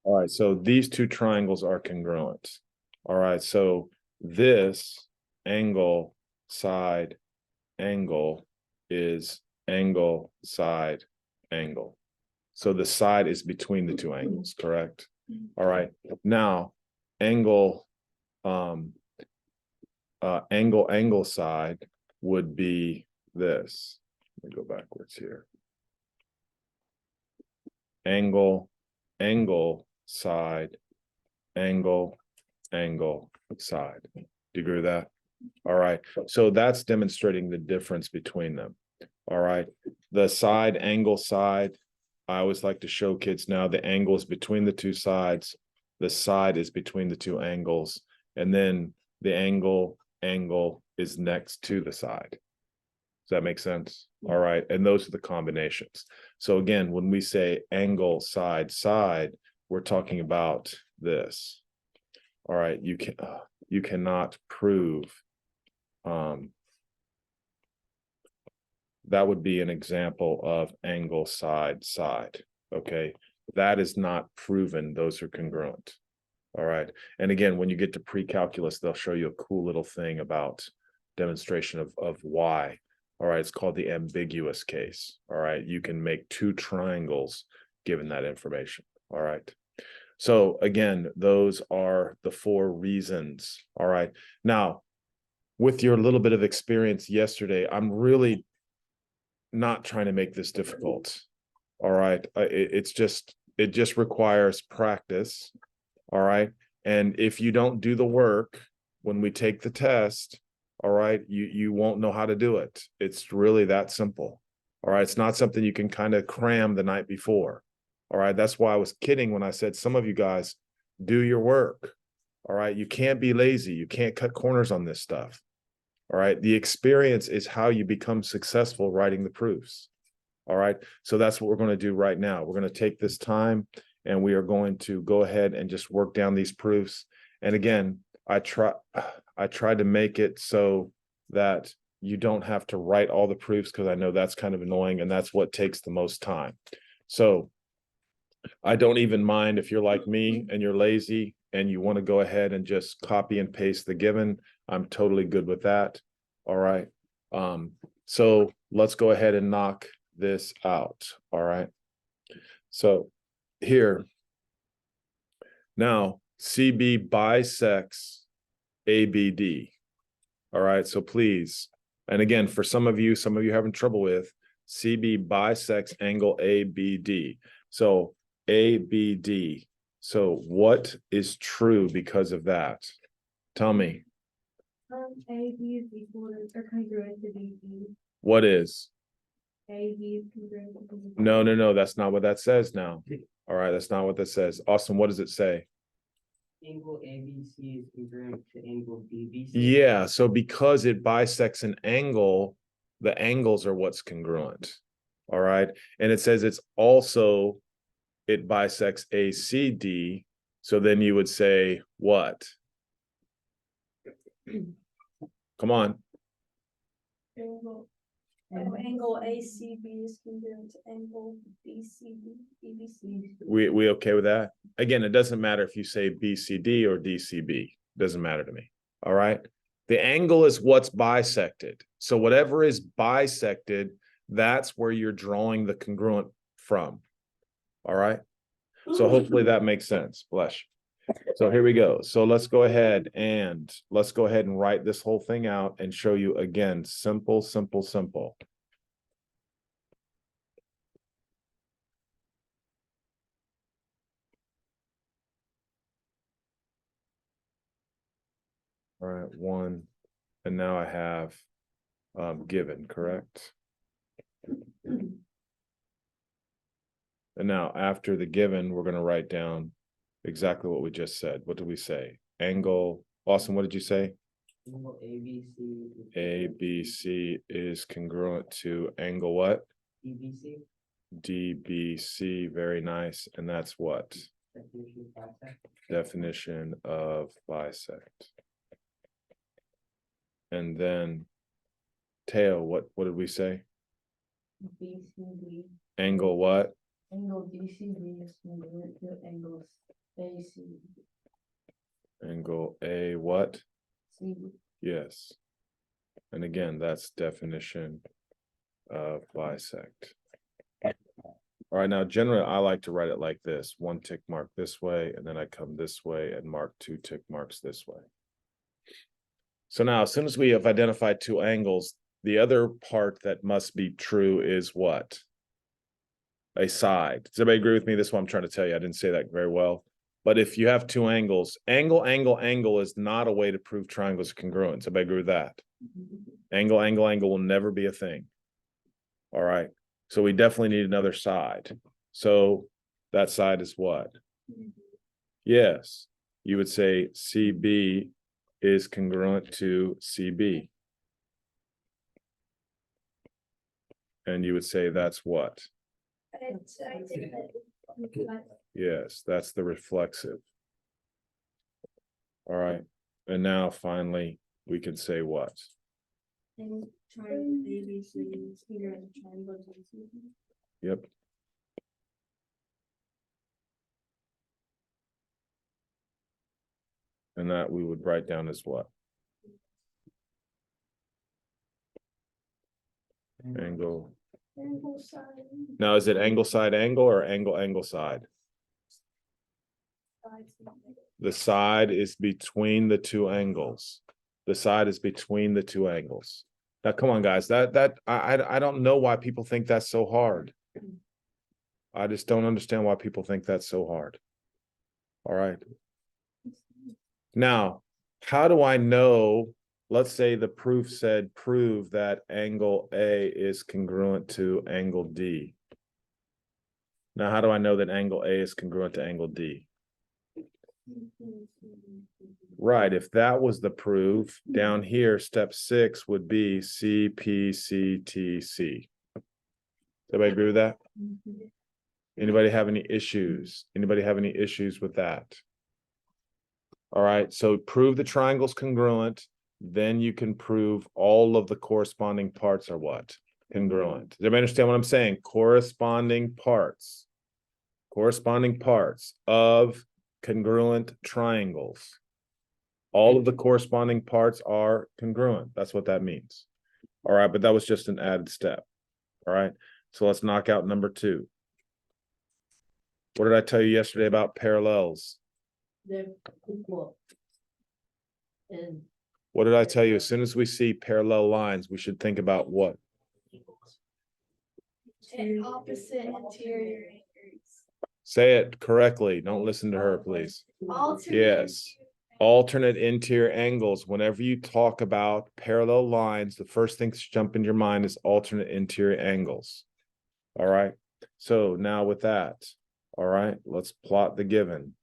All right, so these two triangles are congruent. All right, so this angle, side, angle is angle, side, angle. So the side is between the two angles, correct? All right, now angle, angle side would be this. Let me go backwards here. Angle, side, angle, side. Do you agree with that? All right. So that's demonstrating the difference between them. All right. The side, angle, side. I always like to show kids now the angle is between the two sides. The side is between the two angles. And then the angle is next to the side. Does that make sense? All right. And those are the combinations. So again, when we say angle, side, side, we're talking about this. All right. You cannot prove that would be an example of angle, side, side. Okay. That is not proven. Those are congruent. All right. And again, when you get to pre-calculus, they'll show you a cool little thing about demonstration of why. All right. It's called the ambiguous case. All right. You can make two triangles given that information. All right. So again, those are the four reasons. All right. Now, with your little bit of experience yesterday, I'm really not trying to make this difficult. All right. It just requires practice. All right. And if you don't do the work when we take the test, all right, you won't know how to do it. It's really that simple. All right. It's not something you can kind of cram the night before. All right. That's why I was kidding when I said some of you guys do your work. All right. You can't be lazy. You can't cut corners on this stuff. All right. The experience is how you become successful writing the proofs. All right. So that's what we're going to do right now. We're going to take this time and we are going to go ahead and just work down these proofs. And again, I try to make it so that you don't have to write all the proofs because I know that's kind of annoying and that's what takes the most time. So I don't even mind if you're like me and you're lazy and you want to go ahead and just copy and paste the given. I'm totally good with that. All right. So let's go ahead and knock this out. All right. So here, now CB bisects ABD. All right. So please, and again, for some of you having trouble with CB bisects angle ABD. So ABD. So what is true because of that? Tell me. AB is equal to or congruent to BD. What is? AB is congruent to BD. No. That's not what that says now. All right. That's not what that says. Austin, what does it say? Angle ABC is congruent to angle BBC. Yeah. So because it bisects an angle, the angles are what's congruent. All right. And it says it's also, it bisects ACD. So then you would say what? Come on. Angle ACB is congruent to angle BCB, BBC. We okay with that? Again, it doesn't matter if you say BCD or DCB. Doesn't matter to me. All right. The angle is what's bisected. So whatever is bisected, that's where you're drawing the congruent from. All right. So hopefully that makes sense. Bless you. So here we go. So let's go ahead and write this whole thing out and show you again, simple, simple, simple. All right, one, and now I have given, correct? And now after the given, we're going to write down exactly what we just said. What did we say? Angle, Austin, what did you say? Angle ABC. ABC is congruent to angle what? DBC. DBC, very nice. And that's what? Definition of bisect. Definition of bisect. And then Teo, what did we say? BCB. Angle what? Angle DCB is congruent to angle AC. Angle A what? CB. Yes. And again, that's definition of bisect. All right, now generally I like to write it like this, one tick mark this way, and then I come this way and mark two tick marks this way. So now, as soon as we have identified two angles, the other part that must be true is what? A side. Does everybody agree with me? This is what I'm trying to tell you. I didn't say that very well. But if you have two angles, angle is not a way to prove triangles are congruent. Does everybody agree with that? Angle will never be a thing. All right. So we definitely need another side. So that side is what? Yes. You would say CB is congruent to CB. And you would say that's what? Yes, that's the reflexive. All right. And now finally, we can say what? And triangle ABC is congruent to triangle DCB. Yep. And that we would write down as what? Angle. Angle side. Now, is it angle side angle or angle side? The side is between the two angles. The side is between the two angles. Now, come on, guys. I don't know why people think that's so hard. I just don't understand why people think that's so hard. All right. Now, how do I know? Let's say the proof said prove that angle A is congruent to angle D. Now, how do I know that angle A is congruent to angle D? Right, if that was the proof, down here, step 6 would be CPCTC. Everybody agree with that? Anybody have any issues? Anybody have any issues with that? All right, so prove the triangle's congruent, then you can prove all of the corresponding parts are what? Congruent. Does everybody understand what I'm saying? Corresponding parts of congruent triangles. All of the corresponding parts are congruent. That's what that means. All right, but that was just an added step. All right, so let's knock out number 2. What did I tell you yesterday about parallels? They're equal. And What did I tell you? As soon as we see parallel lines, we should think about what? And opposite interior angles. Say it correctly. Don't listen to her, please. Alternate. Yes. Alternate interior angles. Whenever you talk about parallel lines, the first thing to jump in your mind is alternate interior angles. All right. So now with that, all right, let's plot the given.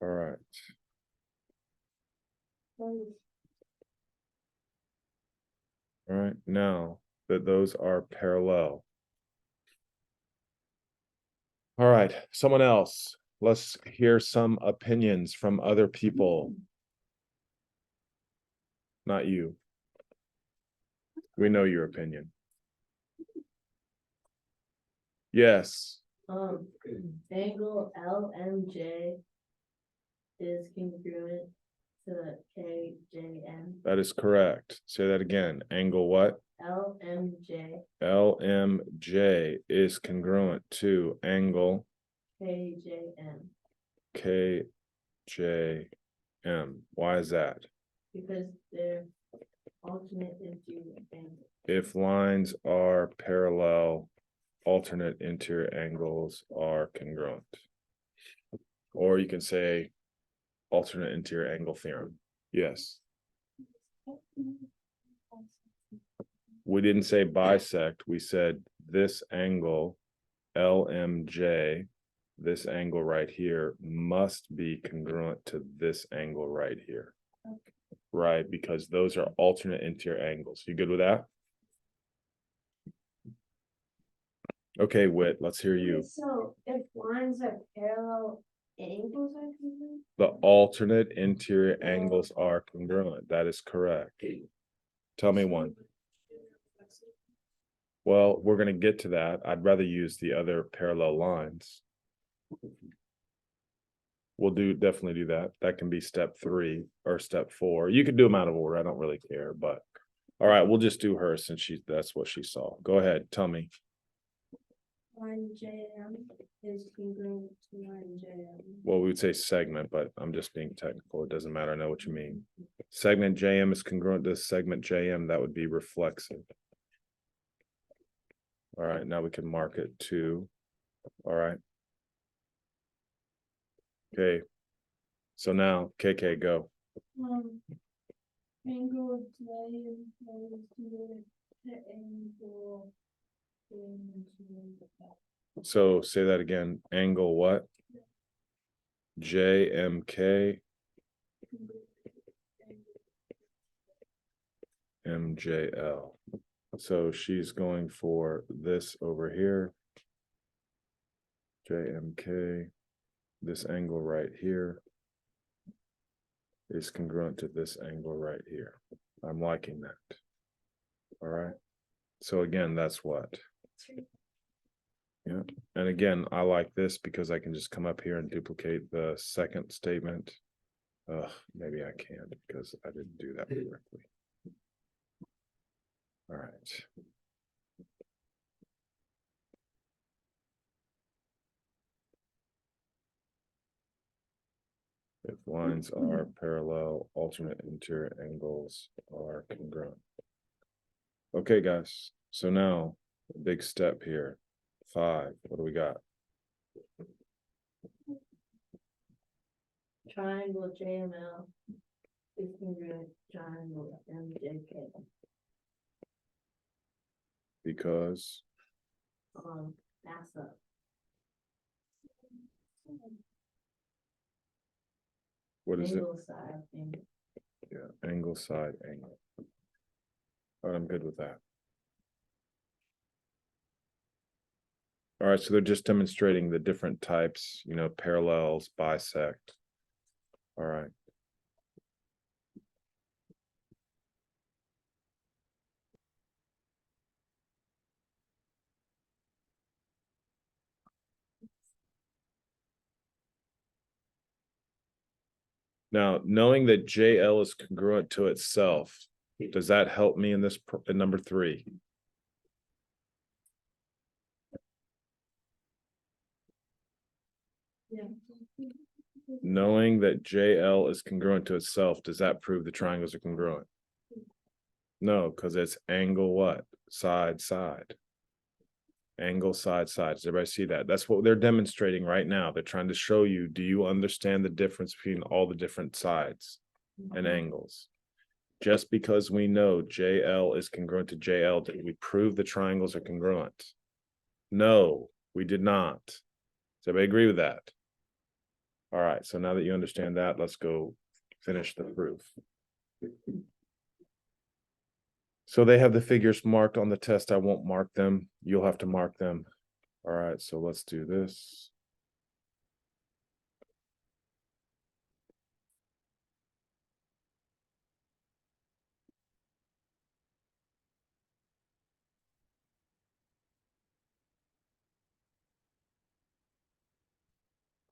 All right. All right. Now that those are parallel. All right. Someone else. Let's hear some opinions from other people. Not you. We know your opinion. Yes. angle LMJ is congruent to KJM. That is correct. Say that again. Angle what? LMJ LMJ is congruent to angle KJM KJM. Why is that? because they're alternate interior angles. If lines are parallel, alternate interior angles are congruent. Or you can say alternate interior angle theorem. Yes. We didn't say bisect. We said this angle LMJ, this angle right here, must be congruent to this angle right here. Right, because those are alternate interior angles. You good with that? Okay, Whit, let's hear you. So if lines are parallel, angles are congruent? The alternate interior angles are congruent. That is correct. Tell me one. Well, we're gonna get to that. I'd rather use the other parallel lines. We'll definitely do that. That can be step 3 or step 4. You could do them out of order. I don't really care, but all right, we'll just do her since that's what she saw. Go ahead, tell me. Line JM is congruent to line JM. Well, we would say segment, but I'm just being technical. It doesn't matter. I know what you mean. Segment JM is congruent to segment JM. That would be reflexive. All right, now we can mark it 2. All right. Okay. So now, KK, go. Angle JM is congruent to angle. So say that again. Angle what? JMK MJL. So she's going for this over here. JMK. This angle right here is congruent to this angle right here. I'm liking that. All right. So again, that's what. Yeah. And again, I like this because I can just come up here and duplicate the second statement. Maybe I can't because I didn't do that correctly. All right. If lines are parallel, alternate interior angles are congruent. Okay, guys. So now, a big step here. 5. What do we got? Triangle JML is congruent to triangle MJK. Because ASA. what is it? Angle side angle. Yeah, angle side angle. All right, I'm good with that. All right, so they're just demonstrating the different types, parallels, bisect. All right. Now, knowing that JL is congruent to itself, does that help me in this in number 3? Yeah. Knowing that JL is congruent to itself, does that prove the triangles are congruent? No, because it's angle what? Side, side. Angle, side, side. Does everybody see that? That's what they're demonstrating right now. They're trying to show you, do you understand the difference between all the different sides and angles? Just because we know JL is congruent to JL, did we prove the triangles are congruent? No, we did not. Does everybody agree with that? All right, so now that you understand that, let's go finish the proof. So they have the figures marked on the test. I won't mark them. You'll have to mark them. All right, so let's do this.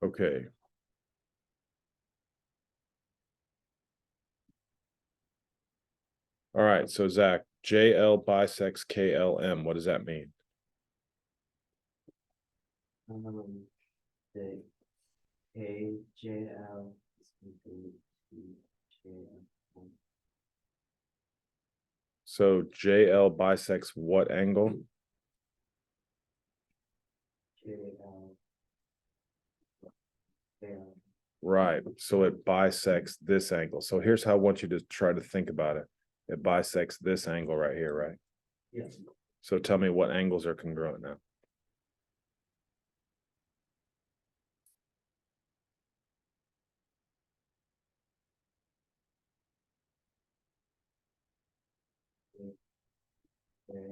Okay. All right, so Zach, JL bisects KLM. What does that mean? The AJL is congruent to JL. So JL bisects what angle? JL. JL. Right, so it bisects this angle. So here's how I want you to try to think about it. It bisects this angle right here, right? Yes. So tell me what angles are congruent now.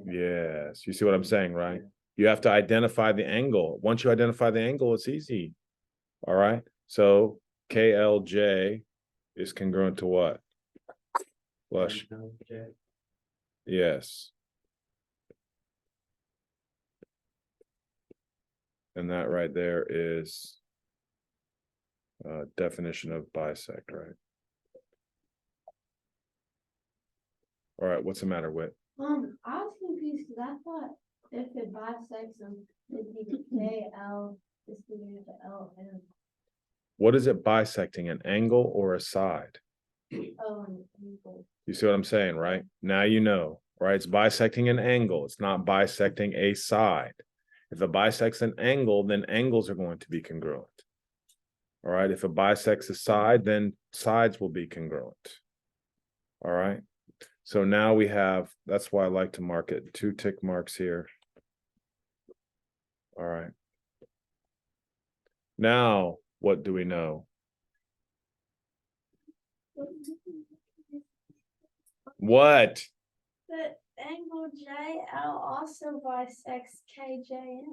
Yes, you see what I'm saying, right? You have to identify the angle. Once you identify the angle, it's easy. All right. So KLJ is congruent to what? Flush, yes. And that right there is definition of bisect, right? All right, what's the matter with? I was confused because I thought if it bisects them, it'd be JL distributed to LM. What is it bisecting, an angle or a side? Oh, and equal. You see what I'm saying, right? Now you know, right? It's bisecting an angle. It's not bisecting a side. If it bisects an angle, then angles are going to be congruent. All right. If it bisects a side, then sides will be congruent. All right. So now we have, that's why I like to mark it, 2 tick marks here. All right. Now, what do we know? What? But angle JL also bisects KJM.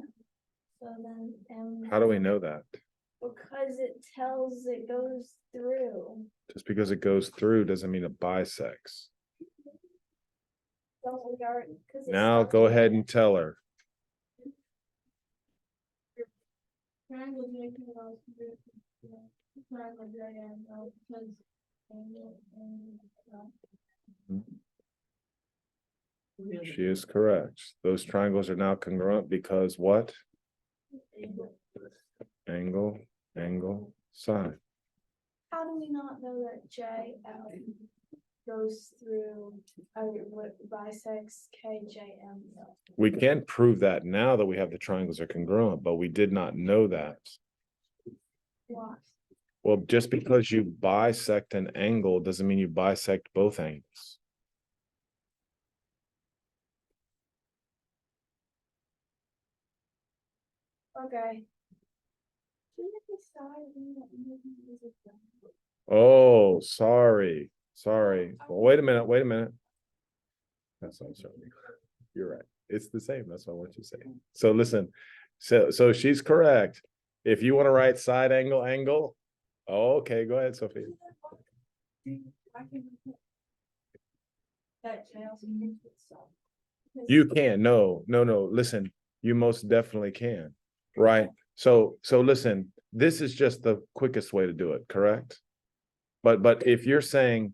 So then, How do we know that? because it tells it goes through. Just because it goes through doesn't mean it bisects. Don't we already? 'Cause it's Now not go ahead there. and tell her. Triangle JL triangle JL because angle She is correct. Those triangles are now congruent because what? Angle, angle, side. How do we not know that JL goes through, what bisects KJM? We can't prove that now that we have the triangles are congruent, but we did not know that. Why? Well, just because you bisect an angle doesn't mean you bisect both angles. Okay. Oh, sorry. Well, wait a minute. That's what I'm sorry. You're right. It's the same. That's what I want you to say. So listen, so she's correct. If you want to write side angle. Oh, okay, go ahead, Sophie. You can. No. Listen, you most definitely can. Right. So listen, this is just the quickest way to do it, correct? But if you're saying,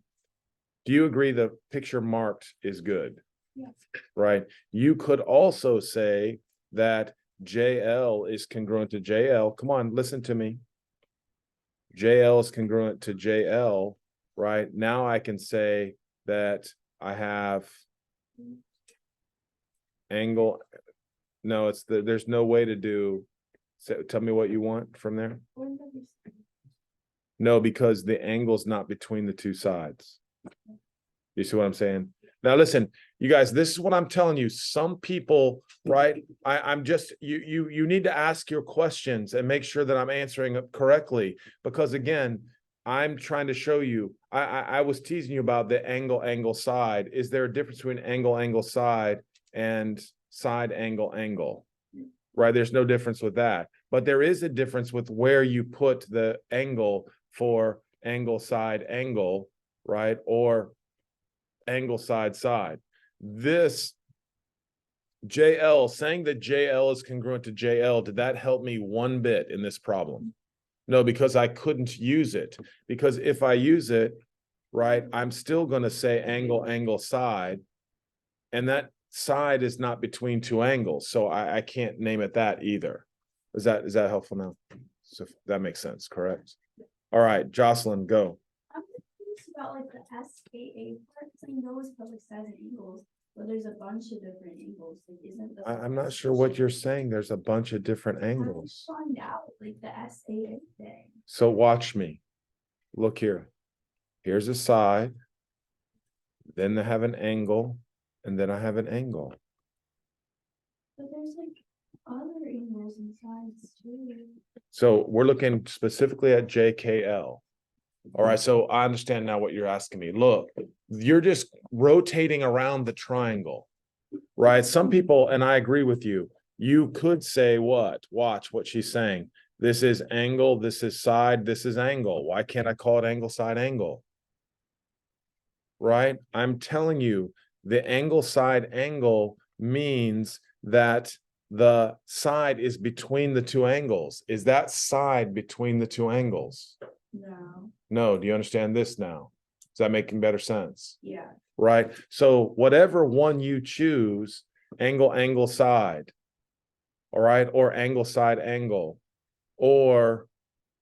do you agree the picture marked is good? Yes. Right. You could also say that JL is congruent to JL. Come on, listen to me. JL is congruent to JL, right? Now I can say that I have angle. No, it's there's no way to do. So tell me what you want from there. No, because the angle's not between the two sides. You see what I'm saying? Now, listen, you guys, this is what I'm telling you. Some people, right? I'm just, you need to ask your questions and make sure that I'm answering it correctly. Because again, I'm trying to show you, I was teasing you about the angle, side. Is there a difference between angle, side and side angle? Right? There's no difference with that. But there is a difference with where you put the angle for angle, side, angle, right? Or angle, side. This JL, saying that JL is congruent to JL, did that help me one bit in this problem? No, because I couldn't use it. Because if I use it, right, I'm still going to say angle, side. And that side is not between two angles. So I can't name it that either. Is that helpful now? So that makes sense, correct? All right, Jocelyn, go. I'm confused about like the SAA part, because I know it's public size and angles, but there's a bunch of different angles. Like, isn't the I'm not sure what you're saying. There's a bunch of different angles. Find out like the SAA thing. So watch me. Look here. Here's a side. Then I have an angle. And then I have an angle. But there's like other angles and sides too. So we're looking specifically at JKL. All right, so I understand now what you're asking me. Look, you're just rotating around the triangle, right? Some people, and I agree with you, you could say what? Watch what she's saying. This is angle, this is side, this is angle. Why can't I call it angle, side, angle? Right? I'm telling you, the angle, side, angle means that the side is between the two angles. Is that side between the two angles? No, No. Do you understand this now? Is that making better sense? yeah, Right? So whatever one you choose, angle, angle, side, all right, or angle, side, angle, or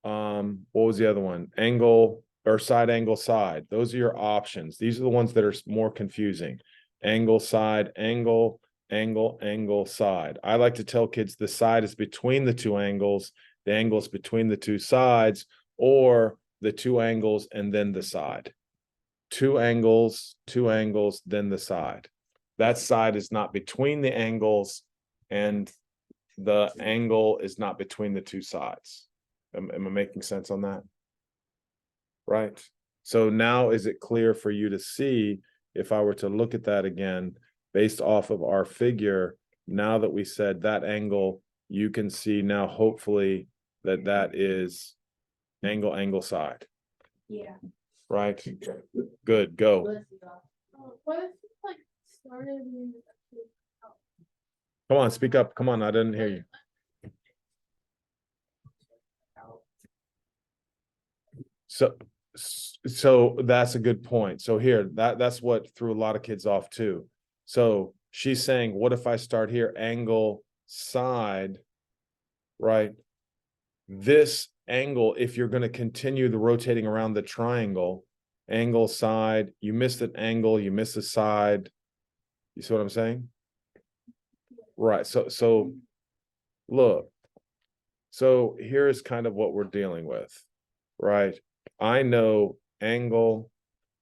what was the other one? Angle or side, angle, side. Those are your options. These are the ones that are more confusing. Angle, side, angle, angle, angle, side. I like to tell kids the side is between the two angles, the angle is between the two sides, or the two angles and then the side. Two angles, then the side. That side is not between the angles, and the angle is not between the two sides. Am I making sense on that? Right. So now is it clear for you to see, if I were to look at that again, based off of our figure, now that we said that angle, you can see now hopefully that that is angle, angle, side, yeah. right? Good, go. What if it like started in Come on, speak up. Come on, I didn't hear you. So that's a good point. So here, that's what threw a lot of kids off too. So she's saying, what if I start here, angle, side, right? This angle, if you're going to continue the rotating around the triangle, angle, side, you missed an angle, you missed a side. You see what I'm saying? Right. So look. So here's kind of what we're dealing with, right? I know angle,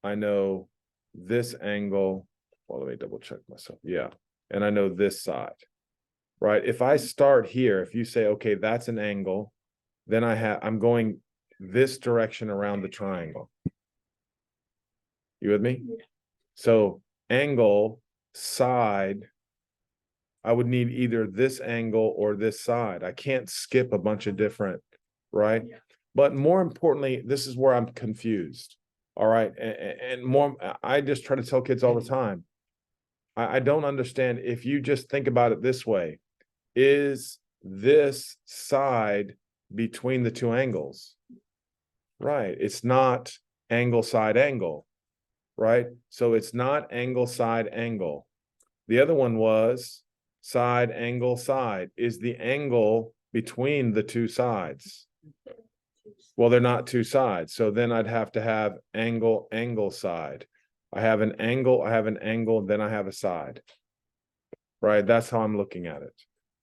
I know this angle. Well, let me double check myself. Yeah. And I know this side, right? If I start here, if you say, okay, that's an angle, then I'm going this direction around the triangle. You with me? Yeah. So angle, side, I would need either this angle or this side. I can't skip a bunch of different, right? Yeah. But more importantly, this is where I'm confused. All right. And more, I just try to tell kids all the time. I don't understand if you just think about it this way. Is this side between the two angles? Right. It's not angle, side, angle. Right. So it's not angle, side, angle. The other one was side, angle, side. Is the angle between the two sides? Well, they're not two sides. So then I'd have to have angle, angle, side. I have an angle, then I have a side. Right? That's how I'm looking at it.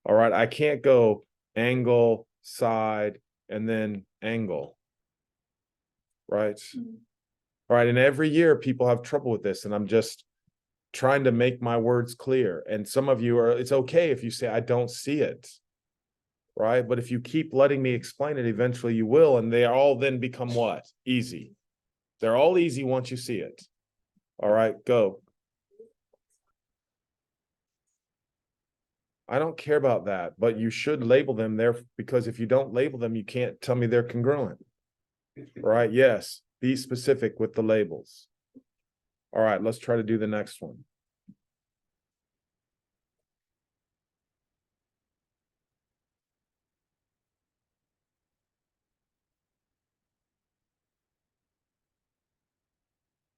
All right. I can't go angle, side, and then angle. Right? All right. And every year people have trouble with this, and I'm just trying to make my words clear. And some of you it's okay if you say, I don't see it. Right? But if you keep letting me explain it, eventually you will. And they all then become what? Easy. They're all easy once you see it. All right, go. I don't care about that, but you should label them there, because if you don't label them, you can't tell me they're congruent. All right, yes, be specific with the labels. All right, let's try to do the next one.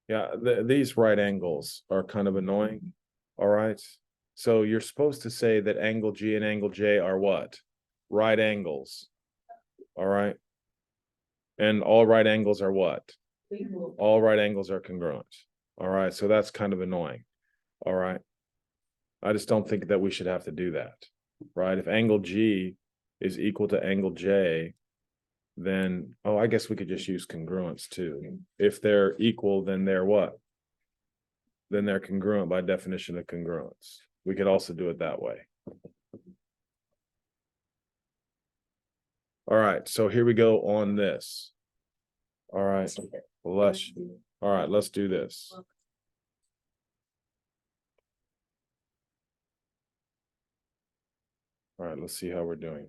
Yeah, these right angles are kind of annoying. All right. So you're supposed to say that angle G and angle J are what? Right angles. All right. And all right angles are what? Equal. All right angles are congruent. All right. So that's kind of annoying. All right. I just don't think that we should have to do that. Right. If angle G is equal to angle J, then, oh, I guess we could just use congruence too. If they're equal, then they're what? Then they're congruent by definition of congruence. We could also do it that way. All right, so here we go on this. All right, let's do this. All right, let's see how we're doing.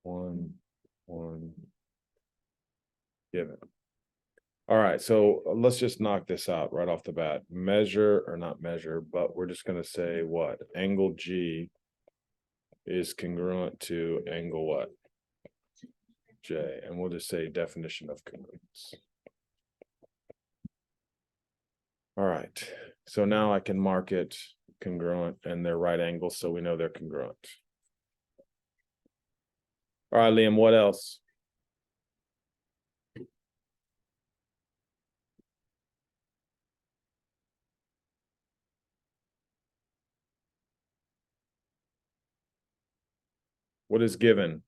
1, given. All right, so let's just knock this out right off the bat. Measure, or not measure, but we're just gonna say what? Angle G is congruent to angle what? J, and we'll just say definition of congruence. All right, so now I can mark it congruent and they're right angles, so we know they're congruent. All right, Liam, what else? What is given?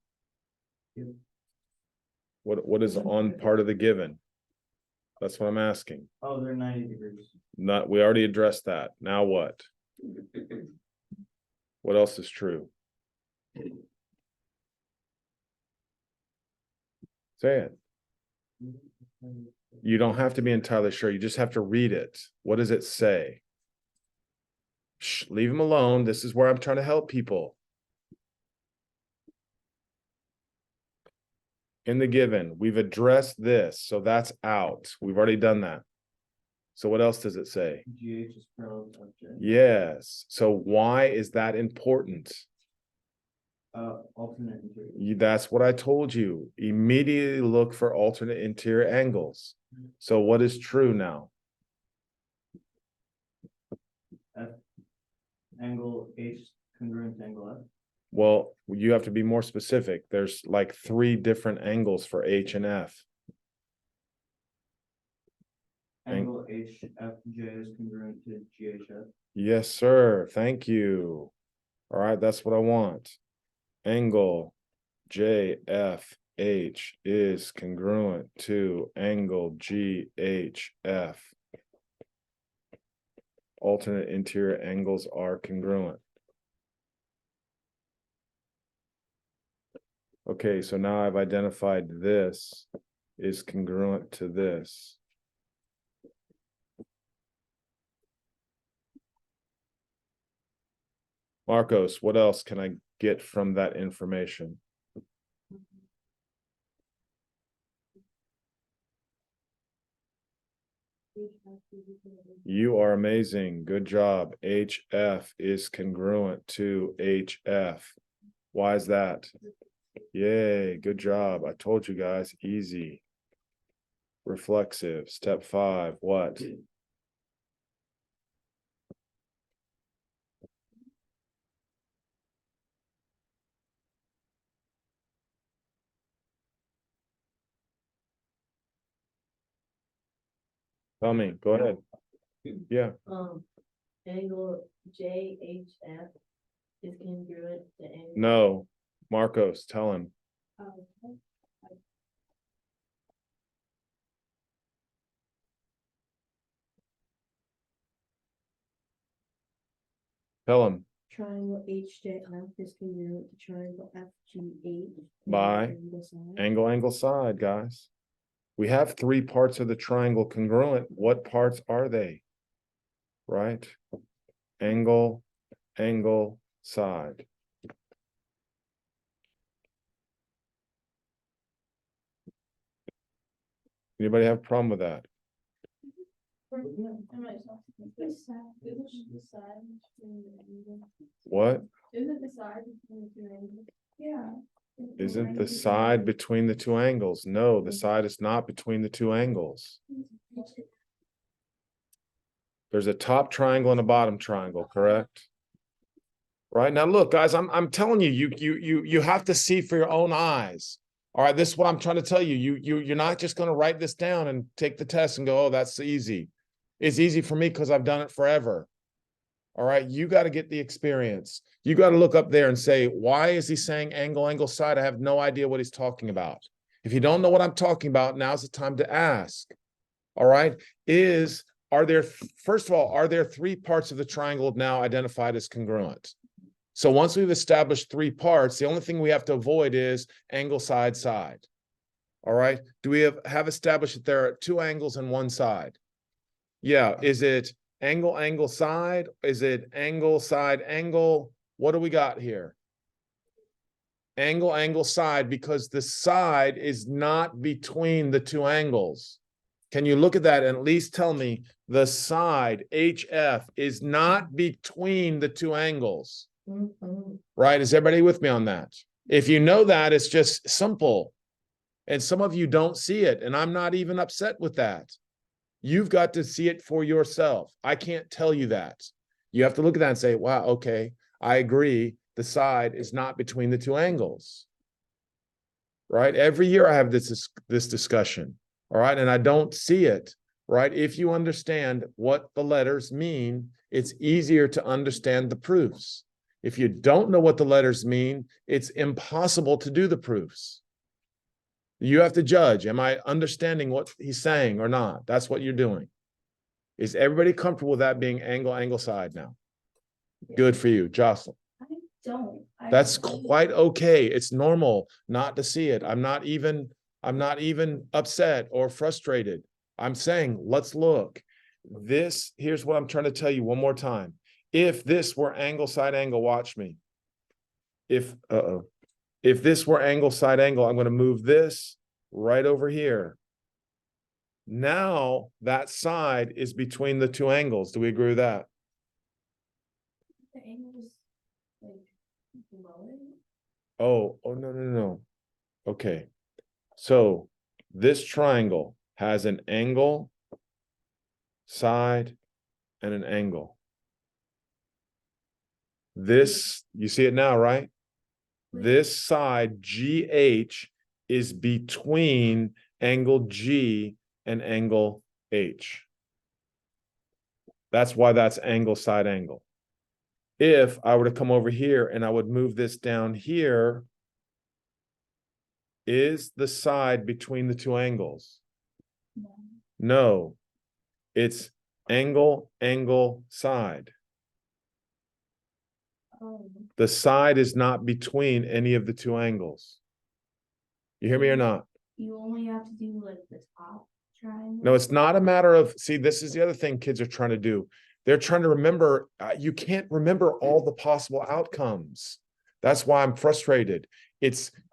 Given. What is on part of the given? That's what I'm asking. Oh, they're 90 degrees. Not, we already addressed that. Now what? What else is true? Say it. You don't have to be entirely sure. You just have to read it. What does it say? Shh, leave him alone. This is where I'm trying to help people. In the given, we've addressed this, so that's out. We've already done that. So what else does it say? GH is parallel to FJ. Yes. So why is that important? Alternate interior. That's what I told you. Immediately look for alternate interior angles. So what is true now? F angle H congruent to angle F. Well, you have to be more specific. There's like 3 different angles for H and F. Angle HFJ is congruent to GHF. Yes, sir. Thank you. All right, that's what I want. Angle JFH is congruent to angle GHF. Alternate interior angles are congruent. Okay, so now I've identified this is congruent to this. Marcos, what else can I get from that information? You are amazing. Good job. HF is congruent to HF. Why is that? Yay, good job. I told you guys, easy. Reflexive. Step 5, what? Tell me, go ahead. Yeah, Angle JHF is congruent to angle. no. Marcos, tell him. Tell him. Triangle HJF is congruent to triangle FGH. By angle, side, guys. We have 3 parts of the triangle congruent. What parts are they? Right? Angle, side. Anybody have a problem with that? What? Isn't the side between the 2 angles? Yeah. Isn't the side between the 2 angles? No, the side is not between the 2 angles. There's a top triangle and a bottom triangle, correct? Right now, look, guys, I'm telling you, you have to see for your own eyes. All right, this is what I'm trying to tell you. You're not just going to write this down and take the test and go, oh, that's easy. It's easy for me because I've done it forever. All right, you got to get the experience. You got to look up there and say, why is he saying angle, side? I have no idea what he's talking about. If you don't know what I'm talking about, now's the time to ask. All right, first of all, are there 3 parts of the triangle now identified as congruent? So once we've established 3 parts, the only thing we have to avoid is angle, side. All right, do we have established that there are 2 angles and 1 side? Yeah, is it angle, side? Is it angle, side, angle? What do we got here? angle, side, because the side is not between the two angles. Can you look at that and at least tell me the side HF is not between the two angles? Right? Is everybody with me on that? If you know that, it's just simple. And some of you don't see it, and I'm not even upset with that. You've got to see it for yourself. I can't tell you that. You have to look at that and say, wow, okay, I agree. The side is not between the two angles. Right? Every year I have this discussion. All right. And I don't see it. Right? If you understand what the letters mean, it's easier to understand the proofs. If you don't know what the letters mean, it's impossible to do the proofs. You have to judge. Am I understanding what he's saying or not? That's what you're doing. Is everybody comfortable with that being angle, side now? Good for you, Jocelyn. I don't. That's quite okay. It's normal not to see it. I'm not even upset or frustrated. I'm saying, let's look. Here's what I'm trying to tell you one more time. If this were angle, side, angle, watch me. If this were angle, side, angle, I'm going to move this right over here. Now that side is between the two angles. Do we agree with that? The angles like below it. Oh, no. Okay. So this triangle has an angle, side, and an angle. This, you see it now, right? This side, GH, is between angle G and angle H. That's why that's angle, side, angle. If I were to come over here and I would move this down here, is the side between the two angles? No. It's angle, side. Oh, The side is not between any of the two angles. You hear me or not? you only have to do like the top triangle. No, it's not a matter of, see, this is the other thing kids are trying to do. They're trying to remember, you can't remember all the possible outcomes. That's why I'm frustrated.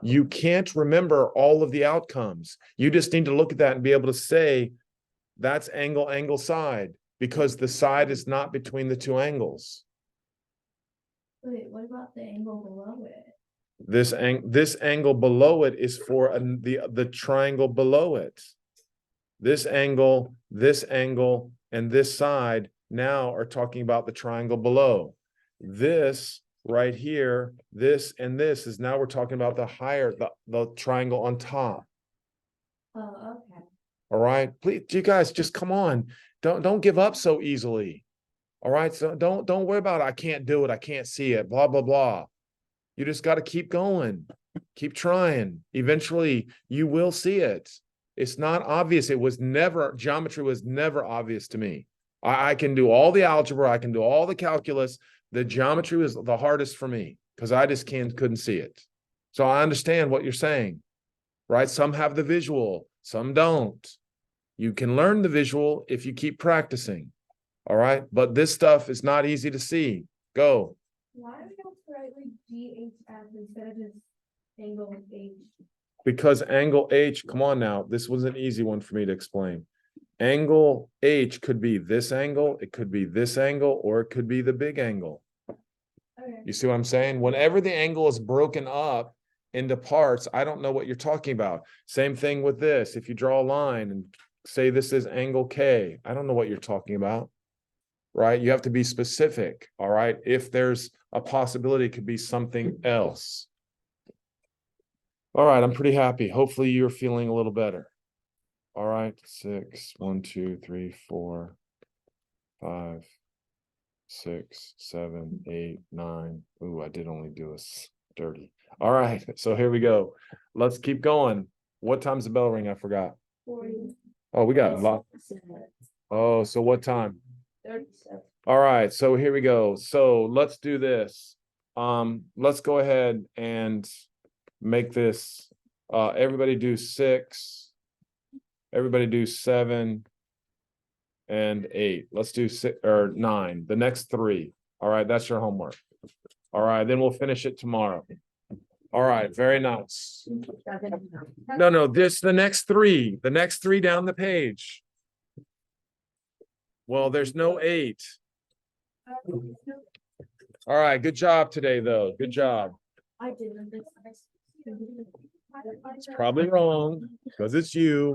You can't remember all of the outcomes. You just need to look at that and be able to say, that's angle, side, because the side is not between the two angles. Wait, what about the angle below it? This angle below it is for the triangle below it. This angle, and this side now are talking about the triangle below. This right here, this and this is now we're talking about the triangle on top. Oh, okay. All right, please, you guys, just come on. Don't give up so easily. All right, so don't worry about it. I can't do it. I can't see it. Blah blah blah. You just got to keep going, keep trying. Eventually, you will see it. It's not obvious. Geometry was never obvious to me. I can do all the algebra. I can do all the calculus. The geometry was the hardest for me because I just couldn't see it. So I understand what you're saying, right? Some have the visual, some don't. You can learn the visual if you keep practicing, all right? But this stuff is not easy to see. Go. Why do we have to write like GHF instead of just angle H? Because angle H, come on now, this was an easy one for me to explain. Angle H could be this angle, it could be this angle, or it could be the big angle. Okay. You see what I'm saying? Whenever the angle is broken up into parts, I don't know what you're talking about. Same thing with this. If you draw a line and say this is angle K, I don't know what you're talking about, right? You have to be specific, all right? If there's a possibility, it could be something else. All right, I'm pretty happy. Hopefully you're feeling a little better. All right, 6, 1, 2, 3, 4, 5, 6, 7, 8, 9. Ooh, I did only do us 30. All right, so here we go. Let's keep going. What time's the bell ring? I forgot. 40. Oh, we got a lot. Oh, so what time? 37. All right, so here we go. So let's do this. Let's go ahead and make this, everybody do 6, everybody do 7 and 8. Let's do 6 or 9, the next 3. All right, that's your homework. All right, then we'll finish it tomorrow. All right, very nice. No, the next three down the page. Well, there's no 8. All right, good job today, though. Good job. I didn't. It's probably wrong because it's you.